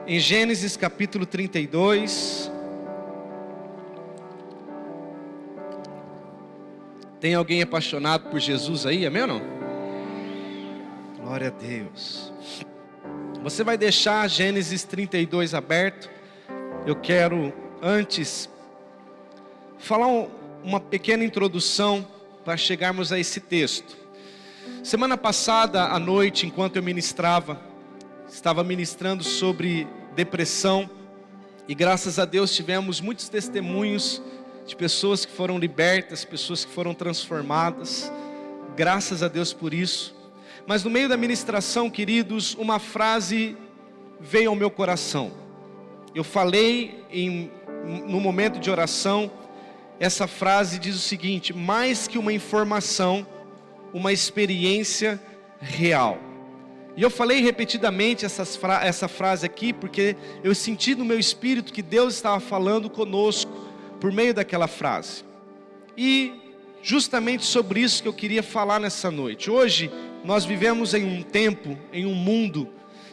em Gênesis capítulo 32. Tem alguém apaixonado por Jesus aí, amém ou não? Glória a Deus. Você vai deixar Gênesis 32 aberto. Eu quero antes falar uma pequena introdução para chegarmos a esse texto. Semana passada à noite, enquanto eu estava ministrando sobre depressão, e graças a Deus tivemos muitos testemunhos de pessoas que foram libertas, pessoas que foram transformadas, graças a Deus por isso. Mas no meio da ministração, queridos, uma frase veio ao meu coração. Eu falei no momento de oração, essa frase diz o seguinte: mais que uma informação, uma experiência real. E eu falei repetidamente essa frase aqui, porque eu senti no meu espírito que Deus estava falando conosco por meio daquela frase. E justamente sobre isso que eu queria falar nessa noite. Hoje nós vivemos em um tempo, em um mundo,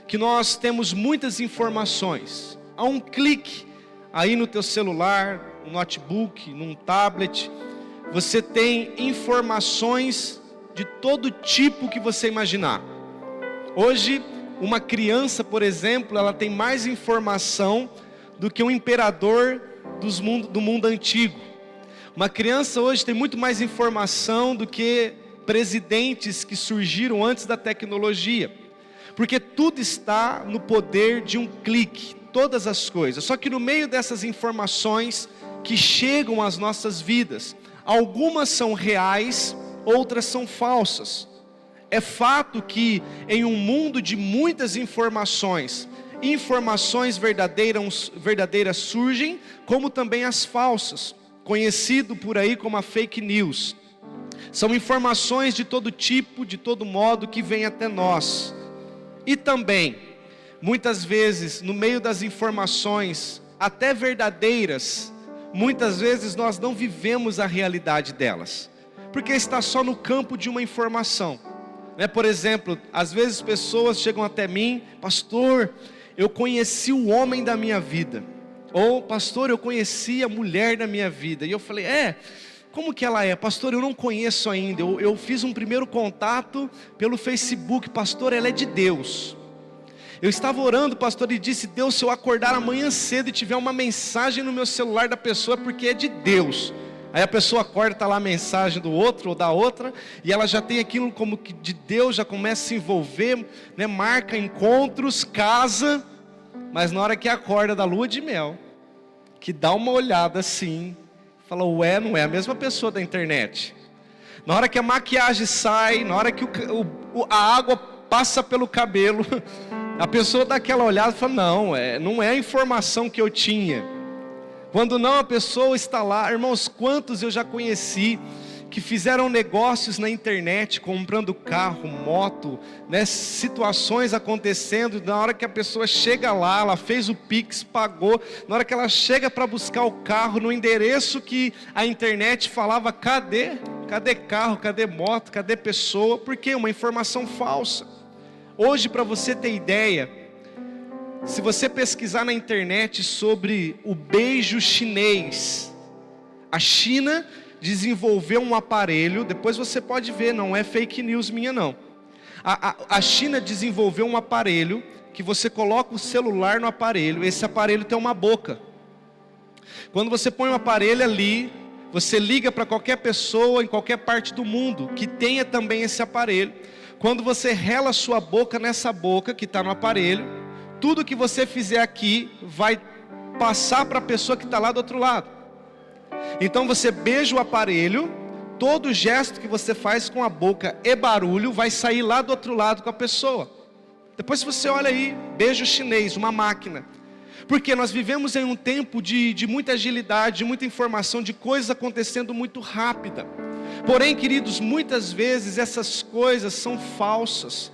que nós temos muitas informações. Há um clique aí no teu celular, no notebook, num tablet, você tem informações de todo tipo que você imaginar. Hoje, uma criança, por exemplo, ela tem mais informação do que um imperador do mundo antigo. Uma criança hoje tem muito mais informação do que presidentes que surgiram antes da tecnologia. Porque tudo está no poder de um clique, todas as coisas. Só que no meio dessas informações que chegam às nossas vidas, algumas são reais, outras são falsas. É fato que em um mundo de muitas informações verdadeiras surgem, como também as falsas, conhecido por aí como a fake news. São informações de todo tipo, de todo modo que vêm até nós. E também, muitas vezes, no meio das informações, até verdadeiras, muitas vezes nós não vivemos a realidade delas, porque está só no campo de uma informação. Por exemplo, às vezes pessoas chegam até mim: pastor, eu conheci o homem da minha vida. Ou, pastor, eu conheci a mulher da minha vida. E eu falei: como que ela é? Pastor, eu não conheço ainda. Eu fiz um primeiro contato pelo Facebook. Pastor, ela é de Deus. Eu estava orando, pastor, e disse: Deus, se eu acordar amanhã cedo e tiver uma mensagem no meu celular da pessoa, porque é de Deus. Aí a pessoa acorda, está lá a mensagem do outro ou da outra, e ela já tem aquilo como que de Deus, já começa a se envolver, marca encontros, casa, mas na hora que acorda da lua de mel, que dá uma olhada assim, fala: ué, não é a mesma pessoa da internet. Na hora que a maquiagem sai, na hora que a água passa pelo cabelo, a pessoa dá aquela olhada e fala: não é a informação que eu tinha. Quando não, a pessoa está lá. Irmãos, quantos eu já conheci que fizeram negócios na internet, comprando carro, moto, situações acontecendo. Na hora que a pessoa chega lá, ela fez o Pix, pagou. Na hora que ela chega para buscar o carro, no endereço que a internet falava: cadê carro, cadê moto, cadê pessoa? Porque uma informação falsa. Hoje, para você ter ideia, se você pesquisar na internet sobre o beijo chinês, a China desenvolveu um aparelho, depois você pode ver, não é fake news minha não. A China desenvolveu um aparelho que você coloca o celular no aparelho, esse aparelho tem uma boca. Quando você põe o aparelho ali, você liga para qualquer pessoa em qualquer parte do mundo que tenha também esse aparelho. Quando você rela a sua boca nessa boca que está no aparelho, tudo que você fizer aqui vai passar para a pessoa que está lá do outro lado. Então você beija o aparelho, todo gesto que você faz com a boca e barulho vai sair lá do outro lado com a pessoa. Depois você olha aí, beijo chinês, uma máquina. Porque nós vivemos em um tempo de muita agilidade, de muita informação, de coisas acontecendo muito rápida. Porém, queridos, muitas vezes essas coisas são falsas.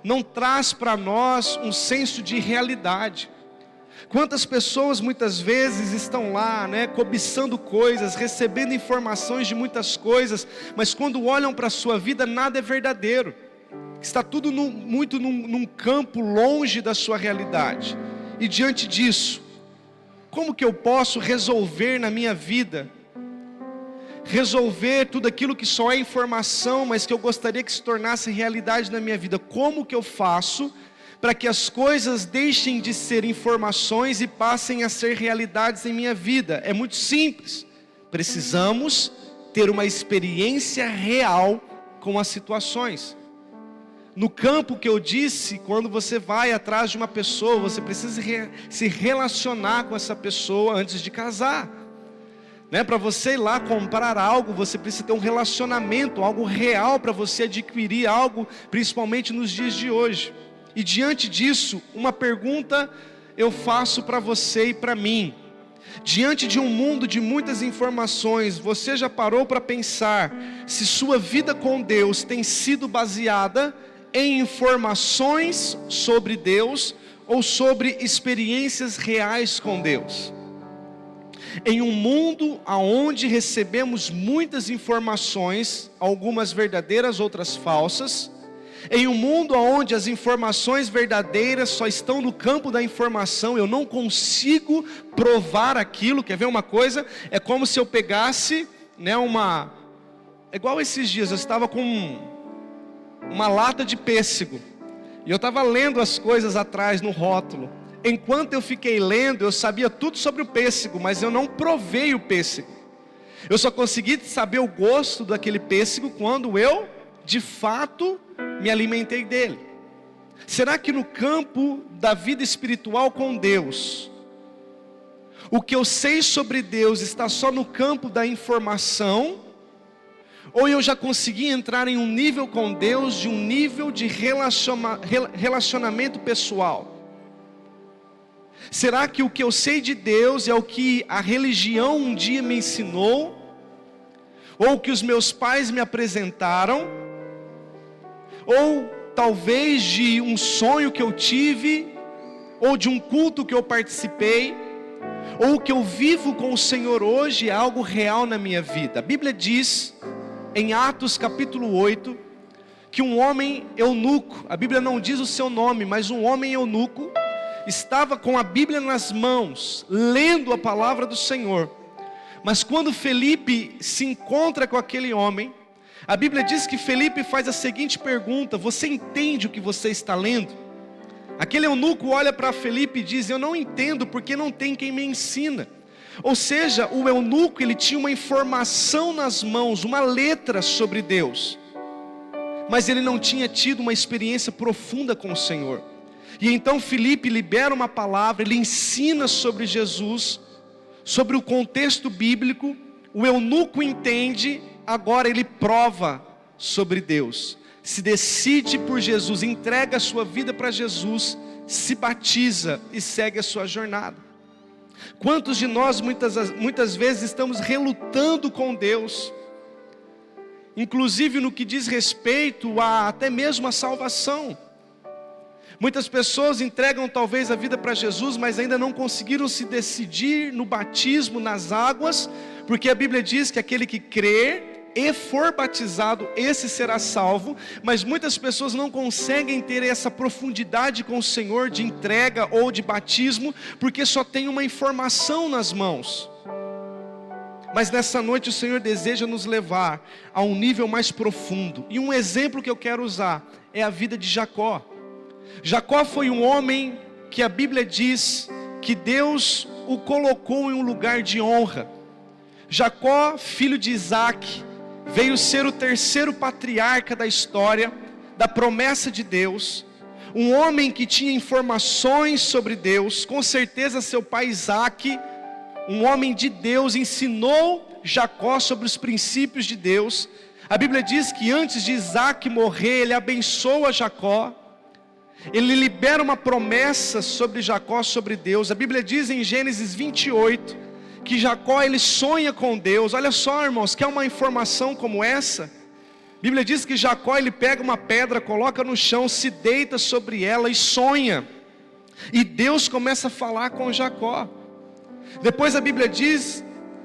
Não traz para nós um senso de realidade. Quantas pessoas muitas vezes estão lá, cobiçando coisas, recebendo informações de muitas coisas, mas quando olham para a sua vida, nada é verdadeiro. Está tudo muito num campo longe da sua realidade. E diante disso, como que eu posso resolver na minha vida? Resolver tudo aquilo que só é informação, mas que eu gostaria que se tornasse realidade na minha vida. Como que eu faço para que as coisas deixem de ser informações e passem a ser realidades em minha vida? É muito simples. Precisamos ter uma experiência real com as situações. No campo que eu disse, quando você vai atrás de uma pessoa, você precisa se relacionar com essa pessoa antes de casar. Para você ir lá comprar algo, você precisa ter um relacionamento, algo real para você adquirir algo, principalmente nos dias de hoje. E diante disso, uma pergunta eu faço para você e para mim. Diante de um mundo de muitas informações, você já parou para pensar se sua vida com Deus tem sido baseada em informações sobre Deus ou sobre experiências reais com Deus? Em um mundo onde recebemos muitas informações, algumas verdadeiras, outras falsas, em um mundo onde as informações verdadeiras só estão no campo da informação, eu não consigo provar aquilo. Quer ver uma coisa? É como se eu pegasse, igual esses dias, eu estava com uma lata de pêssego, e eu estava lendo as coisas atrás no rótulo. Enquanto eu fiquei lendo, eu sabia tudo sobre o pêssego, mas eu não provei o pêssego. Eu só consegui saber o gosto daquele pêssego quando eu, de fato, me alimentei dele. Será que no campo da vida espiritual com Deus, o que eu sei sobre Deus está só no campo da informação? Ou eu já consegui entrar em um nível com Deus, de um nível de relacionamento pessoal? Será que o que eu sei de Deus é o que a religião um dia me ensinou? Ou o que os meus pais me apresentaram? Ou talvez de um sonho que eu tive? Ou de um culto que eu participei? Ou o que eu vivo com o Senhor hoje é algo real na minha vida? A Bíblia diz, em Atos capítulo 8, que um homem eunuco, a Bíblia não diz o seu nome, mas um homem eunuco, estava com a Bíblia nas mãos, lendo a palavra do Senhor. Mas quando Felipe se encontra com aquele homem, a Bíblia diz que Felipe faz a seguinte pergunta: você entende o que você está lendo? Aquele eunuco olha para Felipe e diz: eu não entendo, porque não tem quem me ensina. Ou seja, o eunuco, ele tinha uma informação nas mãos, uma letra sobre Deus, mas ele não tinha tido uma experiência profunda com o Senhor. E então Felipe libera uma palavra, ele ensina sobre Jesus, sobre o contexto bíblico. O eunuco entende, agora ele prova sobre Deus, se decide por Jesus, entrega a sua vida para Jesus, se batiza e segue a sua jornada. Quantos de nós muitas vezes estamos relutando com Deus, inclusive no que diz respeito a até mesmo a salvação? Muitas pessoas entregam talvez a vida para Jesus, mas ainda não conseguiram se decidir no batismo nas águas, porque a Bíblia diz que aquele que crer e for batizado, esse será salvo. Mas muitas pessoas não conseguem ter essa profundidade com o Senhor de entrega ou de batismo, porque só tem uma informação nas mãos. Mas nessa noite o Senhor deseja nos levar a um nível mais profundo. E um exemplo que eu quero usar é a vida de Jacó. Jacó foi um homem que a Bíblia diz que Deus o colocou em um lugar de honra. Jacó, filho de Isaac, veio ser o terceiro patriarca da história, da promessa de Deus. Um homem que tinha informações sobre Deus. Com certeza seu pai Isaac, um homem de Deus, ensinou Jacó sobre os princípios de Deus. A Bíblia diz que antes de Isaac morrer, ele abençoa Jacó. Ele libera uma promessa sobre Jacó, sobre Deus. A Bíblia diz em Gênesis 28, que Jacó ele sonha com Deus. Olha só, irmãos, quer uma informação como essa? A Bíblia diz que Jacó ele pega uma pedra, coloca no chão, se deita sobre ela e sonha. E Deus começa a falar com Jacó. Depois a Bíblia diz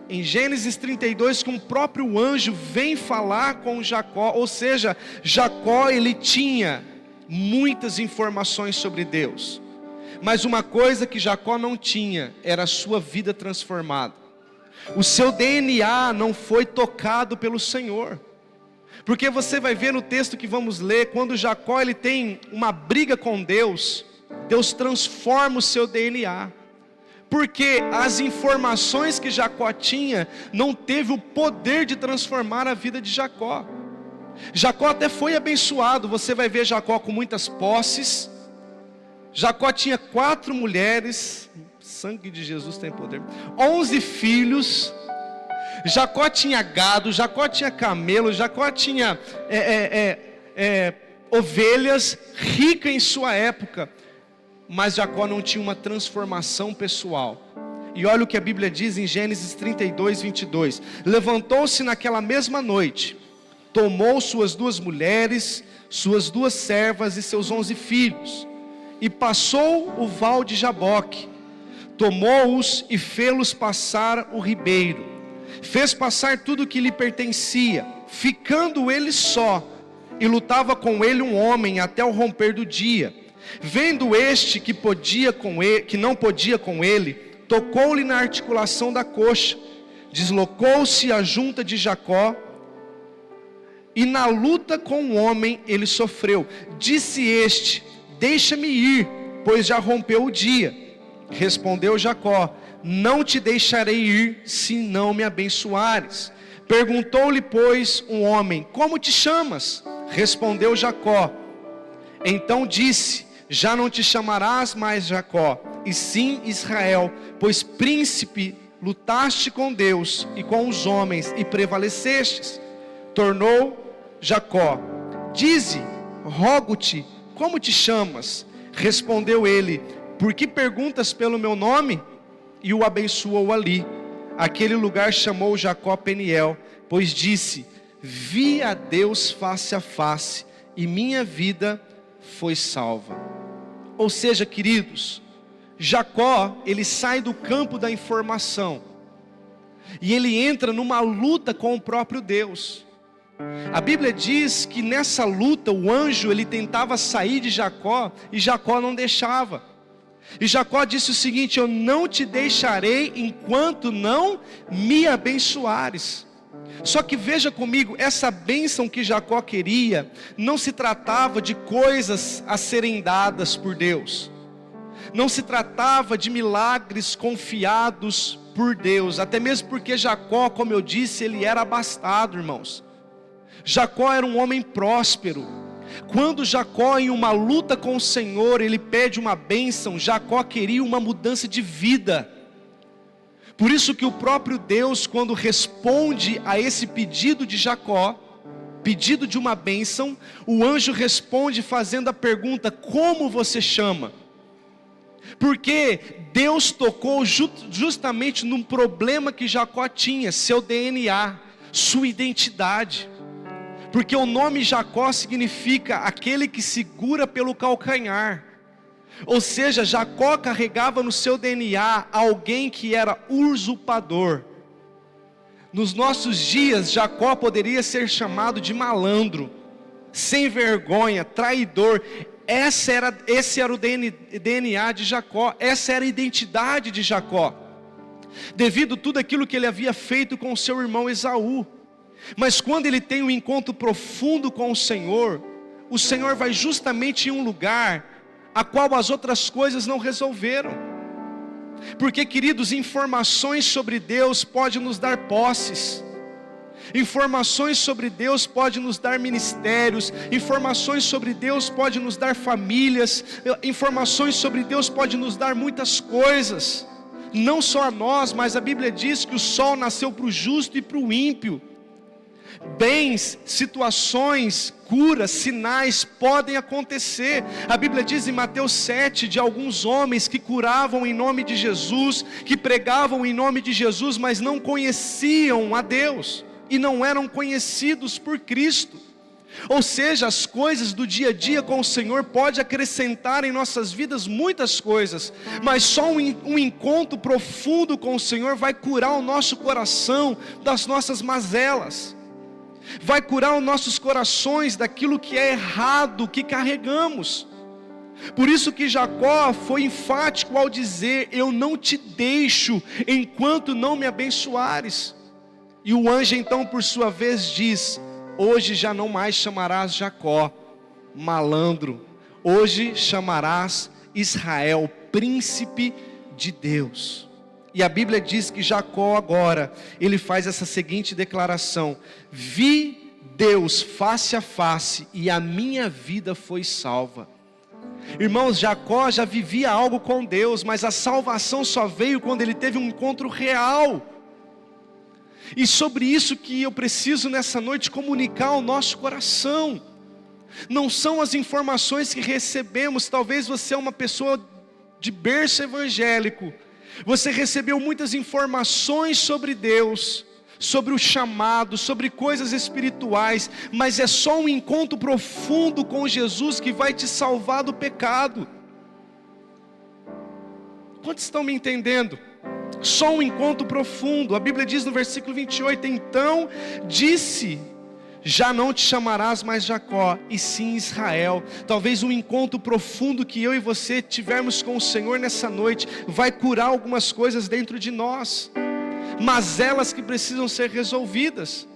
em Gênesis 32 que um próprio anjo vem falar com Jacó. Ou seja, Jacó ele tinha muitas informações sobre Deus, Mas uma coisa que Jacó não tinha, era a sua vida transformada. O seu DNA não foi tocado pelo Senhor. Porque você vai ver no texto que vamos ler, quando Jacó ele tem uma briga com Deus, Deus transforma o seu DNA. Porque as informações que Jacó tinha, não teve o poder de transformar a vida de Jacó. Jacó até foi abençoado, você vai ver Jacó com muitas posses. Jacó tinha 4 mulheres, sangue de Jesus tem poder, 11 filhos. Jacó tinha gado, Jacó tinha camelo, Jacó tinha ovelhas, rica em sua época. Mas Jacó não tinha uma transformação pessoal. E olha o que a Bíblia diz em Gênesis 32, 22. Levantou-se naquela mesma noite, tomou suas 2 mulheres, suas 2 servas e seus 11 filhos, e passou o val de Jaboque, tomou-os e fê-los passar o ribeiro, fez passar tudo o que lhe pertencia, ficando ele só, e lutava com ele um homem até o romper do dia. Vendo este que não podia com ele, tocou-lhe na articulação da coxa, deslocou-se a junta de Jacó, e na luta com o homem ele sofreu. Disse este: deixa-me ir, pois já rompeu o dia. Respondeu Jacó: não te deixarei ir, se não me abençoares. Perguntou-lhe, pois, um homem: como te chamas? Respondeu Jacó. Então disse: já não te chamarás mais Jacó, e sim Israel, pois príncipe lutaste com Deus e com os homens, e prevalecestes. Tornou Jacó: dize, rogo-te, como te chamas? Respondeu ele: por que perguntas pelo meu nome? E o abençoou ali. Aquele lugar chamou Jacó Peniel, pois disse: vi a Deus face a face, e minha vida foi salva. Ou seja, queridos, Jacó, ele sai do campo da informação, e ele entra numa luta com o próprio Deus. A Bíblia diz que nessa luta, o anjo, ele tentava sair de Jacó, e Jacó não deixava. E Jacó disse o seguinte: eu não te deixarei, enquanto não me abençoares. Só que veja comigo, essa bênção que Jacó queria, não se tratava de coisas a serem dadas por Deus. Não se tratava de milagres confiados por Deus. Até mesmo porque Jacó, como eu disse, ele era abastado, irmãos. Jacó era um homem próspero. Quando Jacó, em uma luta com o Senhor, ele pede uma bênção, Jacó queria uma mudança de vida. Por isso que o próprio Deus, quando responde a esse pedido de Jacó, pedido de uma bênção, o anjo responde fazendo a pergunta: como você chama? Porque Deus tocou justamente num problema que Jacó tinha, seu DNA, sua identidade. Porque o nome Jacó significa aquele que segura pelo calcanhar. Ou seja, Jacó carregava no seu DNA alguém que era usurpador. Nos nossos dias, Jacó poderia ser chamado de malandro, sem vergonha, traidor. Esse era o DNA de Jacó, essa era a identidade de Jacó, devido a tudo aquilo que ele havia feito com o seu irmão Esaú. Mas quando ele tem um encontro profundo com o Senhor vai justamente em um lugar a qual as outras coisas não resolveram. Porque, queridos, informações sobre Deus podem nos dar posses, informações sobre Deus podem nos dar ministérios, informações sobre Deus podem nos dar famílias, informações sobre Deus podem nos dar muitas coisas, não só a nós, mas a Bíblia diz que o sol nasceu para o justo e para o ímpio. Bens, situações, curas, sinais podem acontecer. A Bíblia diz em Mateus 7 de alguns homens que curavam em nome de Jesus, que pregavam em nome de Jesus, mas não conheciam a Deus e não eram conhecidos por Cristo. Ou seja, as coisas do dia a dia com o Senhor pode acrescentar em nossas vidas muitas coisas, mas só um encontro profundo com o Senhor vai curar o nosso coração das nossas mazelas, vai curar os nossos corações daquilo que é errado que carregamos. Por isso que Jacó foi enfático ao dizer: eu não te deixo enquanto não me abençoares. E o anjo então por sua vez diz: hoje já não mais chamarás Jacó, malandro, hoje chamarás Israel, príncipe de Deus. E a Bíblia diz que Jacó agora, ele faz essa seguinte declaração: vi Deus face a face e a minha vida foi salva. Irmãos, Jacó já vivia algo com Deus, mas a salvação só veio quando ele teve um encontro real. E sobre isso que eu preciso nessa noite comunicar ao nosso coração. Não são as informações que recebemos. Talvez você é uma pessoa de berço evangélico, você recebeu muitas informações sobre Deus, sobre o chamado, sobre coisas espirituais, mas é só um encontro profundo com Jesus que vai te salvar do pecado. Quantos estão me entendendo? Só um encontro profundo. A Bíblia diz no versículo 28, então disse: já não te chamarás mais Jacó, e sim Israel. Talvez um encontro profundo que eu e você tivermos com o Senhor nessa noite vai curar algumas coisas dentro de nós, mas elas que precisam ser resolvidas.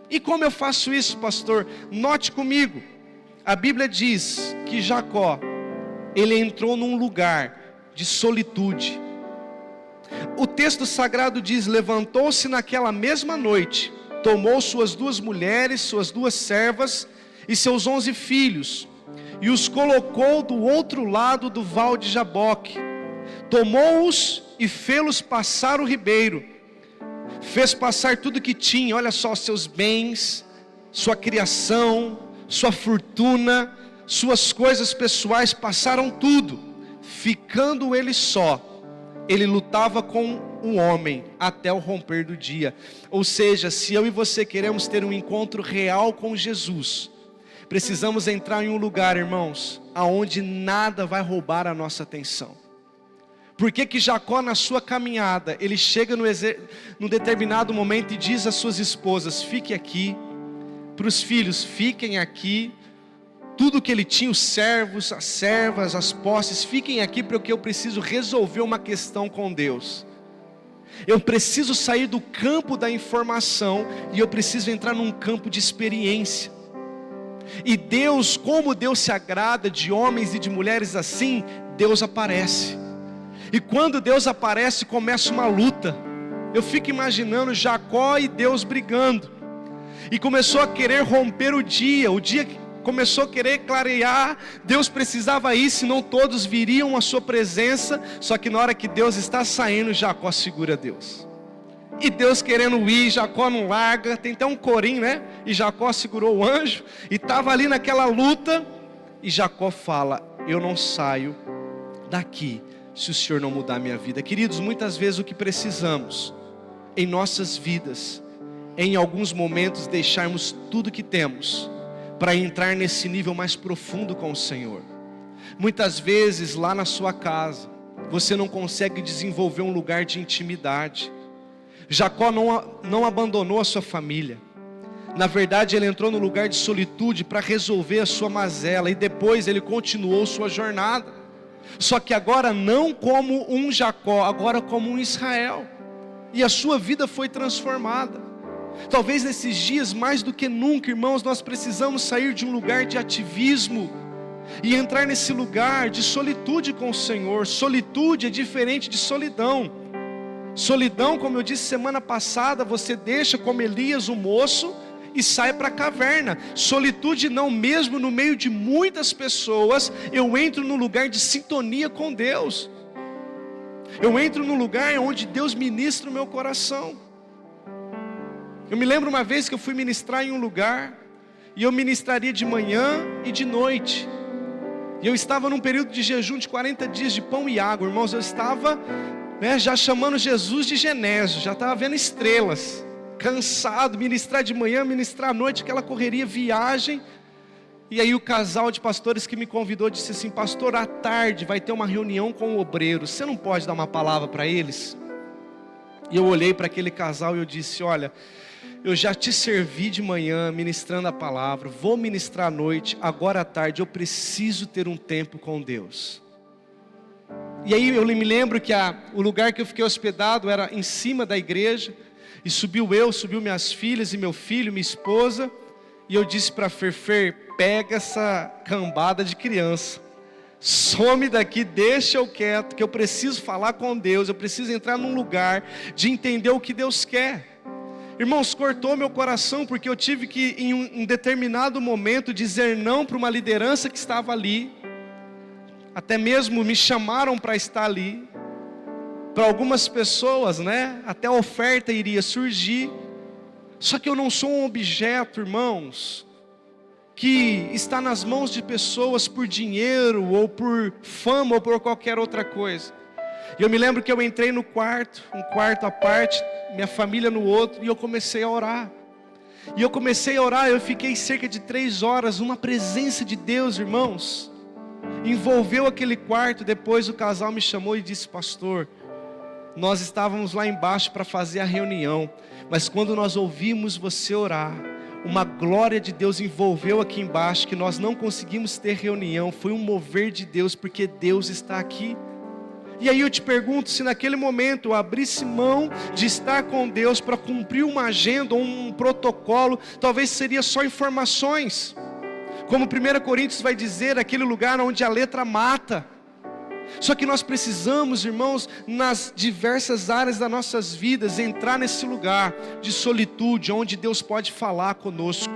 E como eu faço isso, pastor? Note comigo, a Bíblia diz que Jacó, ele entrou num lugar de solitude. O texto sagrado diz: levantou-se naquela mesma noite, tomou suas 2 mulheres, suas 2 servas e seus 11 filhos, e os colocou do outro lado do val de Jaboque. Tomou-os e fê-los passar o ribeiro. Fez passar tudo que tinha, olha só, seus bens, sua criação, sua fortuna, suas coisas pessoais, passaram tudo. Ficando ele só, ele lutava com um homem até o romper do dia. Ou seja, se eu e você queremos ter um encontro real com Jesus, precisamos entrar em um lugar, irmãos, aonde nada vai roubar a nossa atenção. Por que que Jacó, na sua caminhada, ele chega num determinado momento e diz às suas esposas: fique aqui, para os filhos, fiquem aqui, tudo que ele tinha, os servos, as servas, as posses, fiquem aqui porque eu preciso resolver uma questão com Deus. Eu preciso sair do campo da informação e eu preciso entrar num campo de experiência. E Deus, como Deus se agrada de homens e de mulheres assim, Deus aparece. E quando Deus aparece, começa uma luta. Eu fico imaginando Jacó e Deus brigando. E começou a querer romper o dia começou a querer clarear. Deus precisava ir, senão todos viriam à sua presença. Só que na hora que Deus está saindo, Jacó segura Deus. E Deus querendo ir, Jacó não larga. Tem até um corinho, né? E Jacó segurou o anjo. E estava ali naquela luta. E Jacó fala: eu não saio daqui se o Senhor não mudar a minha vida. Queridos, muitas vezes o que precisamos em nossas vidas, em alguns momentos deixarmos tudo que temos para entrar nesse nível mais profundo com o Senhor. Muitas vezes lá na sua casa você não consegue desenvolver um lugar de intimidade. Jacó não abandonou a sua família. Na verdade ele entrou no lugar de solitude para resolver a sua mazela, e depois ele continuou sua jornada. Só que agora não como um Jacó, agora como um Israel. E a sua vida foi transformada. Talvez nesses dias, mais do que nunca, irmãos, nós precisamos sair de um lugar de ativismo e entrar nesse lugar de solitude com o Senhor. Solitude é diferente de solidão. Solidão, como eu disse semana passada, você deixa como Elias o moço e sai para a caverna. Solitude não, mesmo no meio de muitas pessoas, eu entro no lugar de sintonia com Deus. Eu entro no lugar onde Deus ministra o meu coração. Eu me lembro uma vez que eu fui ministrar em um lugar, e eu ministraria de manhã e de noite. E eu estava num período de jejum de 40 dias de pão e água, irmãos. Eu estava já chamando Jesus de Genésio, já estava vendo estrelas, cansado, ministrar de manhã, ministrar à noite, aquela correria, viagem. E aí o casal de pastores que me convidou disse assim: pastor, à tarde vai ter uma reunião com o obreiro, você não pode dar uma palavra para eles? E eu olhei para aquele casal e eu disse: olha, eu já te servi de manhã ministrando a palavra, vou ministrar à noite, agora à tarde eu preciso ter um tempo com Deus. E aí eu me lembro que o lugar que eu fiquei hospedado era em cima da igreja, e subiu minhas filhas e meu filho, minha esposa, e eu disse para Fer, pega essa cambada de criança, some daqui, deixa eu quieto, que eu preciso falar com Deus, eu preciso entrar num lugar de entender o que Deus quer. Irmãos, cortou meu coração, porque eu tive que em um determinado momento dizer não para uma liderança que estava ali, até mesmo me chamaram para estar ali, para algumas pessoas, né, até a oferta iria surgir, só que eu não sou um objeto, irmãos, que está nas mãos de pessoas por dinheiro, ou por fama, ou por qualquer outra coisa. E eu me lembro que eu entrei no quarto, um quarto à parte, minha família no outro, e eu comecei a orar. E eu comecei a orar, eu fiquei cerca de 3 horas, uma presença de Deus, irmãos, envolveu aquele quarto. Depois o casal me chamou e disse: pastor, nós estávamos lá embaixo para fazer a reunião, mas quando nós ouvimos você orar, uma glória de Deus envolveu aqui embaixo, que nós não conseguimos ter reunião, foi um mover de Deus, porque Deus está aqui. E aí eu te pergunto, se naquele momento eu abrisse mão de estar com Deus para cumprir uma agenda ou um protocolo, talvez seria só informações, como 1 Coríntios vai dizer, aquele lugar onde a letra mata. Só que nós precisamos, irmãos, nas diversas áreas das nossas vidas, entrar nesse lugar de solitude, onde Deus pode falar conosco.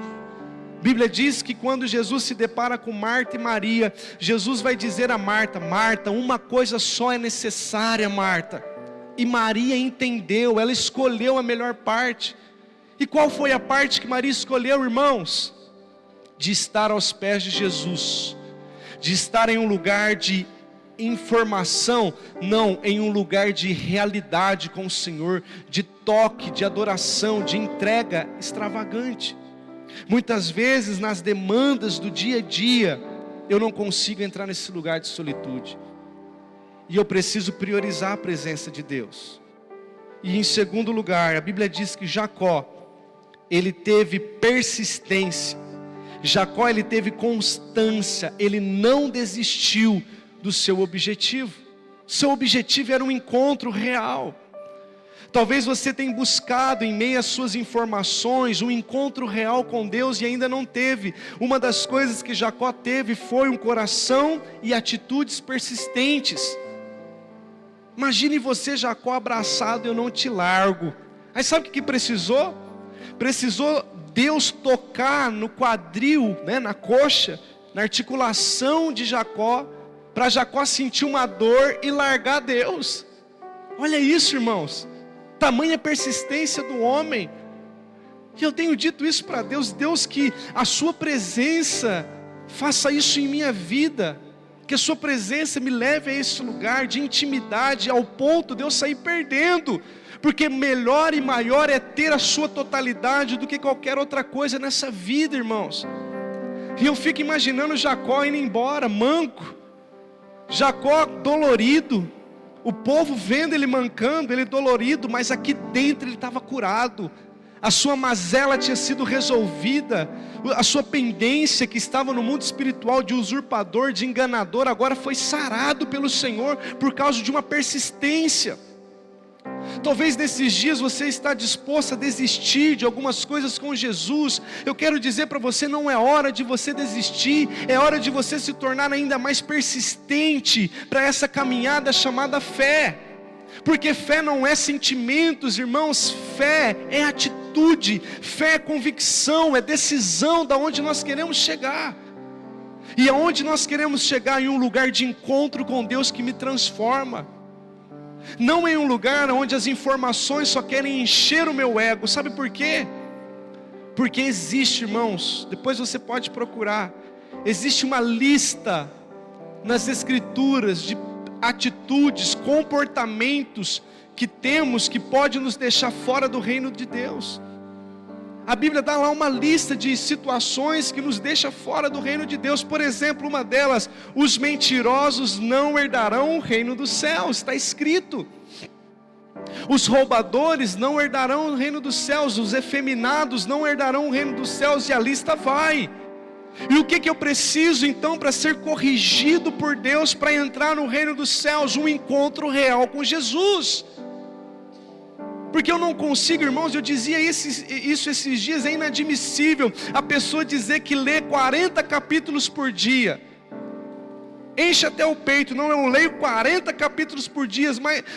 A Bíblia diz que quando Jesus se depara com Marta e Maria, Jesus vai dizer a Marta: Marta, uma coisa só é necessária, Marta. E Maria entendeu, ela escolheu a melhor parte. E qual foi a parte que Maria escolheu, irmãos? De estar aos pés de Jesus, de estar em um lugar de informação, não, em um lugar de realidade com o Senhor, de toque, de adoração, de entrega extravagante. Muitas vezes nas demandas do dia a dia, eu não consigo entrar nesse lugar de solitude, e eu preciso priorizar a presença de Deus. E em segundo lugar, a Bíblia diz que Jacó, ele teve persistência, Jacó, ele teve constância, ele não desistiu do seu objetivo. Seu objetivo era um encontro real. Talvez você tenha buscado em meio às suas informações um encontro real com Deus e ainda não teve. Uma das coisas que Jacó teve foi um coração e atitudes persistentes. Imagine você, Jacó, abraçado: eu não te largo. Aí sabe o que precisou? Precisou Deus tocar no quadril, né, na coxa, na articulação de Jacó, para Jacó sentir uma dor e largar Deus. Olha isso, irmãos, tamanha persistência do homem. E eu tenho dito isso para Deus: Deus, que a sua presença faça isso em minha vida, que a sua presença me leve a esse lugar de intimidade, ao ponto de eu sair perdendo, porque melhor e maior é ter a sua totalidade do que qualquer outra coisa nessa vida, irmãos. E eu fico imaginando Jacó indo embora, manco, Jacó dolorido, o povo vendo ele mancando, ele dolorido, mas aqui dentro ele estava curado. A sua mazela tinha sido resolvida, a sua pendência que estava no mundo espiritual de usurpador, de enganador, agora foi sarado pelo Senhor por causa de uma persistência. Talvez nesses dias você está disposto a desistir de algumas coisas com Jesus. Eu quero dizer para você, não é hora de você desistir, é hora de você se tornar ainda mais persistente para essa caminhada chamada fé. Porque fé não é sentimentos, irmãos, fé é atitude, fé é convicção, é decisão de onde nós queremos chegar. E aonde nós queremos chegar? Em um lugar de encontro com Deus que me transforma. Não em um lugar onde as informações só querem encher o meu ego. Sabe por quê? Porque existe, irmãos, depois você pode procurar, existe uma lista nas Escrituras de atitudes, comportamentos que temos que pode nos deixar fora do reino de Deus. A Bíblia dá lá uma lista de situações que nos deixa fora do reino de Deus. Por exemplo, uma delas: os mentirosos não herdarão o reino dos céus. Está escrito. Os roubadores não herdarão o reino dos céus, os efeminados não herdarão o reino dos céus, e a lista vai. E o que eu preciso então para ser corrigido por Deus, para entrar no reino dos céus? Um encontro real com Jesus. Porque eu não consigo, irmãos, eu dizia isso esses dias, é inadmissível a pessoa dizer que lê 40 capítulos por dia. Enche até o peito, não, eu leio 40 capítulos por dia,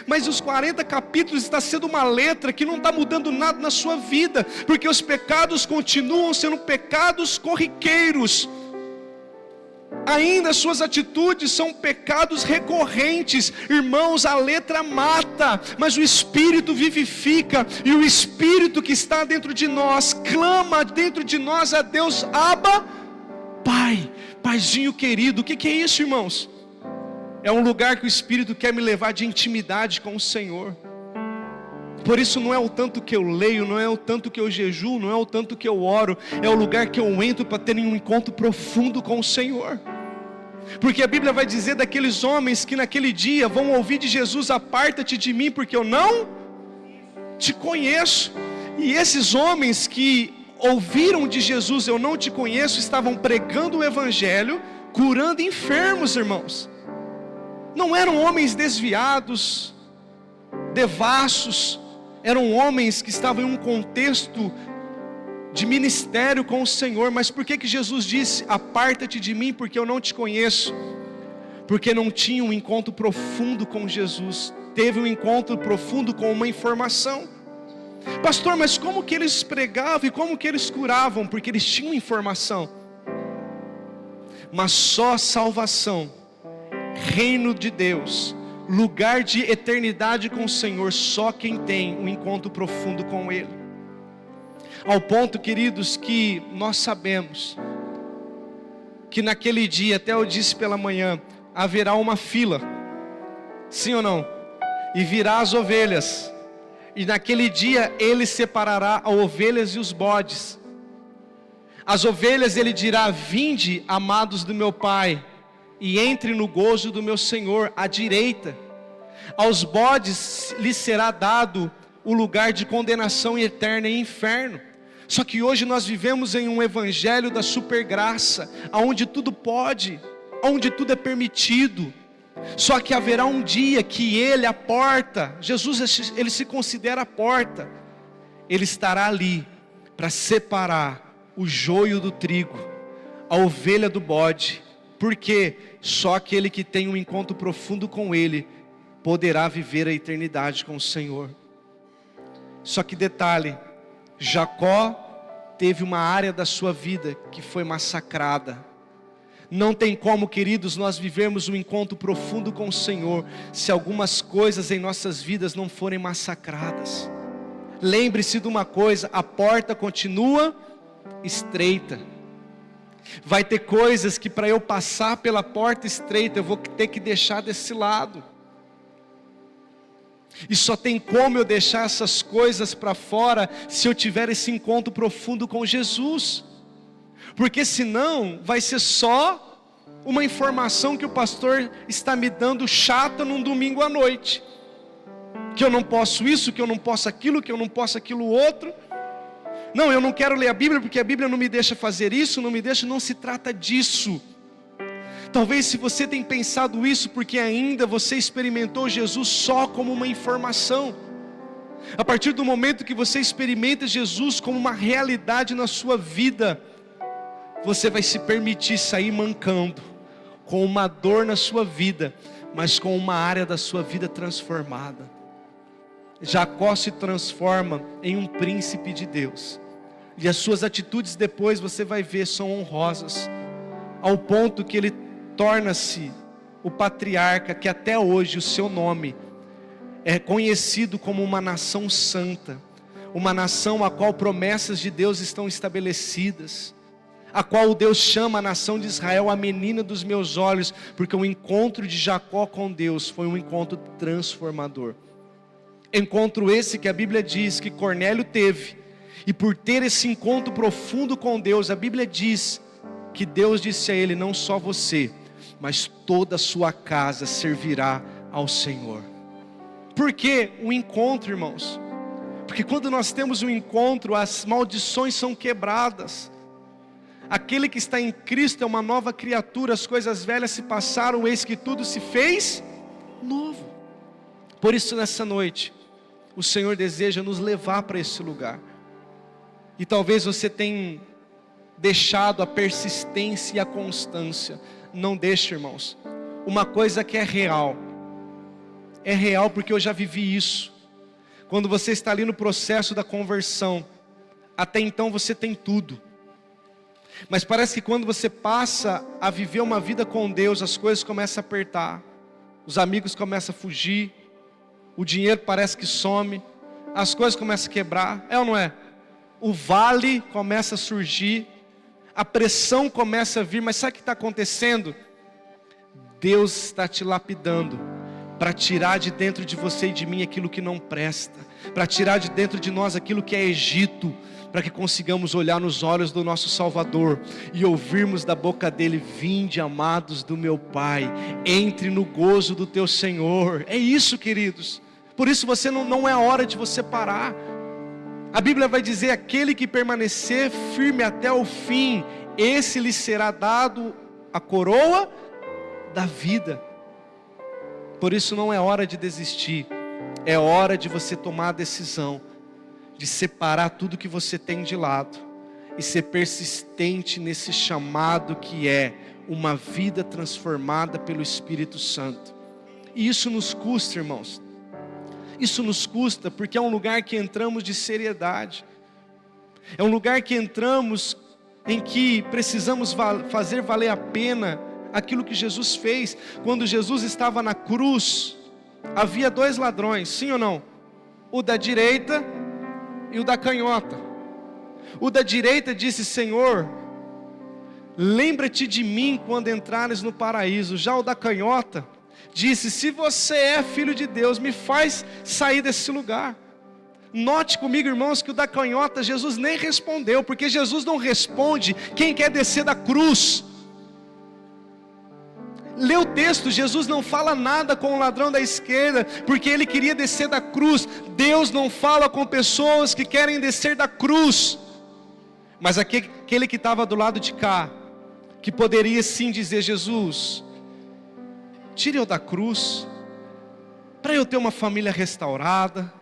mas os 40 capítulos está sendo uma letra que não está mudando nada na sua vida, porque os pecados continuam sendo pecados corriqueiros. Ainda as suas atitudes são pecados recorrentes. Irmãos, a letra mata, mas o Espírito vivifica, e o Espírito que está dentro de nós, clama dentro de nós a Deus, Abba, Pai. Paizinho querido. O que é isso, irmãos? É um lugar que o Espírito quer me levar de intimidade com o Senhor. Por isso não é o tanto que eu leio, não é o tanto que eu jejuo, não é o tanto que eu oro, é o lugar que eu entro para ter um encontro profundo com o Senhor. Porque a Bíblia vai dizer daqueles homens que naquele dia vão ouvir de Jesus: aparta-te de mim, porque eu não te conheço. E esses homens que ouviram de Jesus: eu não te conheço, estavam pregando o Evangelho, curando enfermos, irmãos. Não eram homens desviados, devassos, eram homens que estavam em um contexto de ministério com o Senhor. Mas por que Jesus disse: aparta-te de mim, porque eu não te conheço? Porque não tinha um encontro profundo com Jesus. Teve um encontro profundo com uma informação. Pastor, mas como que eles pregavam e como que eles curavam? Porque eles tinham informação. Mas só salvação, reino de Deus, lugar de eternidade com o Senhor, só quem tem um encontro profundo com Ele. Ao ponto, queridos, que nós sabemos que naquele dia, até eu disse pela manhã, haverá uma fila, sim ou não? E virá as ovelhas. E naquele dia Ele separará as ovelhas e os bodes. As ovelhas Ele dirá: vinde, amados do meu Pai, e entre no gozo do meu Senhor, à direita. Aos bodes lhes será dado o lugar de condenação eterna e inferno. Só que hoje nós vivemos em um evangelho da supergraça, onde tudo pode, onde tudo é permitido. Só que haverá um dia que Ele, a porta, Jesus, Ele se considera a porta. Ele estará ali para separar o joio do trigo, a ovelha do bode. Porque só aquele que tem um encontro profundo com Ele poderá viver a eternidade com o Senhor. Só que detalhe, Jacó teve uma área da sua vida que foi massacrada. Não tem como, queridos, nós vivermos um encontro profundo com o Senhor se algumas coisas em nossas vidas não forem massacradas. Lembre-se de uma coisa: a porta continua estreita. Vai ter coisas que para eu passar pela porta estreita eu vou ter que deixar desse lado. E só tem como eu deixar essas coisas para fora se eu tiver esse encontro profundo com Jesus. Porque senão vai ser só uma informação que o pastor está me dando chata num domingo à noite. Que eu não posso isso, que eu não posso aquilo, que eu não posso aquilo outro. Não, eu não quero ler a Bíblia porque a Bíblia não me deixa fazer isso, não se trata disso. Talvez se você tem pensado isso porque ainda você experimentou Jesus só como uma informação. A partir do momento que você experimenta Jesus como uma realidade na sua vida, você vai se permitir sair mancando, com uma dor na sua vida, mas com uma área da sua vida transformada. Jacó se transforma em um príncipe de Deus, e as suas atitudes depois você vai ver são honrosas, ao ponto que ele torna-se o patriarca, que até hoje o seu nome é conhecido como uma nação santa, uma nação a qual promessas de Deus estão estabelecidas, a qual Deus chama a nação de Israel a menina dos meus olhos, porque o encontro de Jacó com Deus foi um encontro transformador. Encontro esse que a Bíblia diz que Cornélio teve, e por ter esse encontro profundo com Deus, a Bíblia diz que Deus disse a ele: não só você, mas toda a sua casa servirá ao Senhor. Por que o encontro, irmãos? Porque quando nós temos um encontro, as maldições são quebradas. Aquele que está em Cristo é uma nova criatura, as coisas velhas se passaram, eis que tudo se fez novo. Por isso nessa noite, o Senhor deseja nos levar para esse lugar. E talvez você tenha deixado a persistência e a constância. Não deixe, irmãos. Uma coisa que é real porque eu já vivi isso. Quando você está ali no processo da conversão, até então você tem tudo. Mas parece que quando você passa a viver uma vida com Deus, as coisas começam a apertar. Os amigos começam a fugir. O dinheiro parece que some. As coisas começam a quebrar. É ou não é? O vale começa a surgir. A pressão começa a vir. Mas sabe o que está acontecendo? Deus está te lapidando para tirar de dentro de você e de mim aquilo que não presta, para tirar de dentro de nós aquilo que é Egito, para que consigamos olhar nos olhos do nosso Salvador e ouvirmos da boca dele: vinde, amados do meu Pai, entre no gozo do teu Senhor. É isso, queridos. Por isso não é hora de você parar. A Bíblia vai dizer: aquele que permanecer firme até o fim, esse lhe será dado a coroa da vida. Por isso não é hora de desistir, é hora de você tomar a decisão de separar tudo que você tem de lado e ser persistente nesse chamado que é uma vida transformada pelo Espírito Santo. E isso nos custa, irmãos. Isso nos custa porque é um lugar que entramos de seriedade. É um lugar que entramos em que precisamos fazer valer a pena aquilo que Jesus fez. Quando Jesus estava na cruz, havia 2 ladrões, sim ou não? O da direita e o da canhota. O da direita disse: Senhor, lembra-te de mim quando entrares no paraíso. Já o da canhota disse: se você é filho de Deus, me faz sair desse lugar. Note comigo, irmãos, que o da canhota Jesus nem respondeu, porque Jesus não responde quem quer descer da cruz. Lê o texto, Jesus não fala nada com o ladrão da esquerda, porque ele queria descer da cruz. Deus não fala com pessoas que querem descer da cruz. Mas aquele que estava do lado de cá, que poderia sim dizer: Jesus, tire eu da cruz, para eu ter uma família restaurada,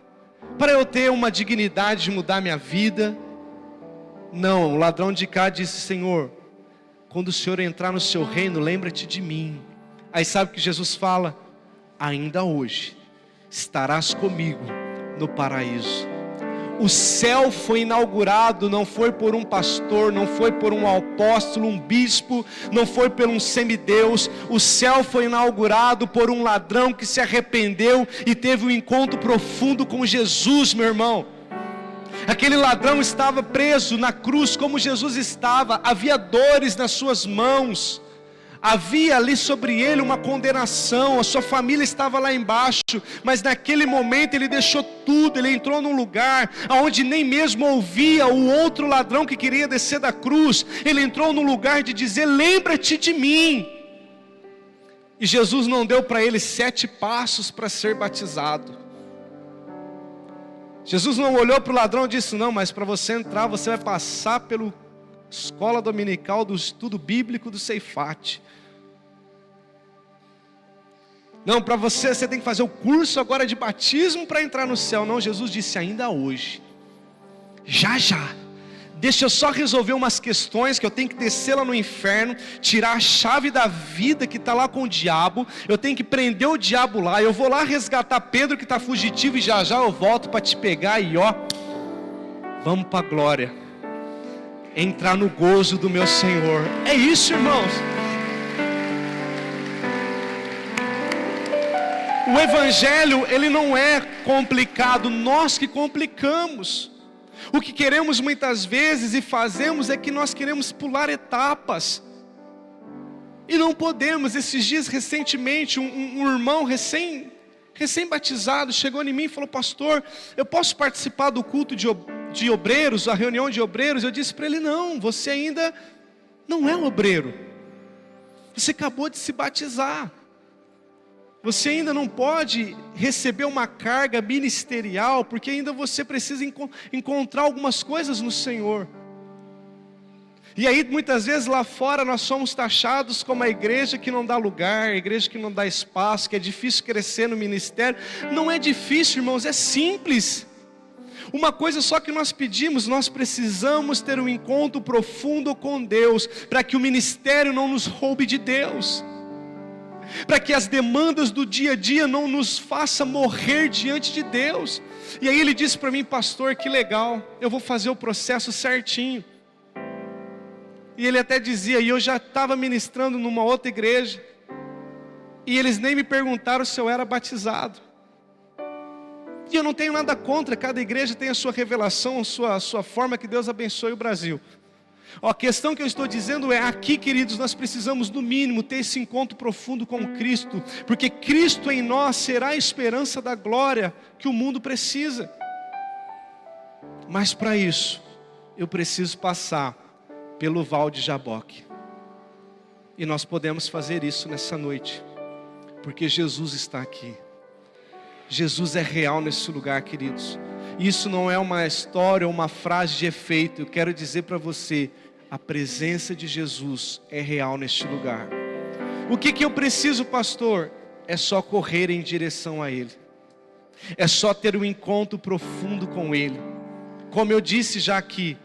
para eu ter uma dignidade de mudar minha vida. Não, o ladrão de cá disse: Senhor, quando o Senhor entrar no seu reino, lembra-te de mim. Aí sabe o que Jesus fala? Ainda hoje estarás comigo no paraíso. O céu foi inaugurado, não foi por um pastor, não foi por um apóstolo, um bispo, não foi por um semideus. O céu foi inaugurado por um ladrão que se arrependeu e teve um encontro profundo com Jesus, meu irmão. Aquele ladrão estava preso na cruz como Jesus estava, havia dores nas suas mãos, havia ali sobre ele uma condenação, a sua família estava lá embaixo, mas naquele momento ele deixou tudo, ele entrou num lugar onde nem mesmo ouvia o outro ladrão que queria descer da cruz. Ele entrou num lugar de dizer: lembra-te de mim. E Jesus não deu para ele 7 passos para ser batizado. Jesus não olhou para o ladrão e disse: não, mas para você entrar, você vai passar pela escola dominical do estudo bíblico do Ceifate. Não, para você tem que fazer o curso agora de batismo para entrar no céu. Não, Jesus disse: ainda hoje, já, deixa eu só resolver umas questões, que eu tenho que descer lá no inferno, tirar a chave da vida que está lá com o diabo, eu tenho que prender o diabo lá, eu vou lá resgatar Pedro que está fugitivo, e já eu volto para te pegar, e vamos para a glória, entrar no gozo do meu Senhor. É isso, irmãos. O evangelho, ele não é complicado, nós que complicamos. O que queremos muitas vezes e fazemos é que nós queremos pular etapas, e não podemos. Esses dias recentemente um irmão recém-batizado chegou em mim e falou: pastor, eu posso participar do culto de obreiros, a reunião de obreiros? Eu disse para ele: não, você ainda não é um obreiro, você acabou de se batizar. Você ainda não pode receber uma carga ministerial, porque ainda você precisa encontrar algumas coisas no Senhor. E aí muitas vezes lá fora nós somos taxados como a igreja que não dá lugar, a igreja que não dá espaço, que é difícil crescer no ministério. Não é difícil, irmãos, é simples. Uma coisa só que nós pedimos: nós precisamos ter um encontro profundo com Deus, para que o ministério não nos roube de Deus, para que as demandas do dia a dia não nos façam morrer diante de Deus. E aí ele disse para mim: pastor, que legal, eu vou fazer o processo certinho. E ele até dizia, e eu já estava ministrando numa outra igreja, e eles nem me perguntaram se eu era batizado. E eu não tenho nada contra, cada igreja tem a sua revelação, a sua forma, que Deus abençoe o Brasil. A questão que eu estou dizendo é, aqui, queridos, nós precisamos no mínimo ter esse encontro profundo com Cristo, porque Cristo em nós será a esperança da glória que o mundo precisa. Mas para isso, eu preciso passar pelo Val de Jaboque. E nós podemos fazer isso nessa noite, porque Jesus está aqui. Jesus é real nesse lugar, queridos. Isso não é uma história ou uma frase de efeito. Eu quero dizer para você, a presença de Jesus é real neste lugar. O que eu preciso, pastor? É só correr em direção a Ele. É só ter um encontro profundo com Ele. Como eu disse já aqui,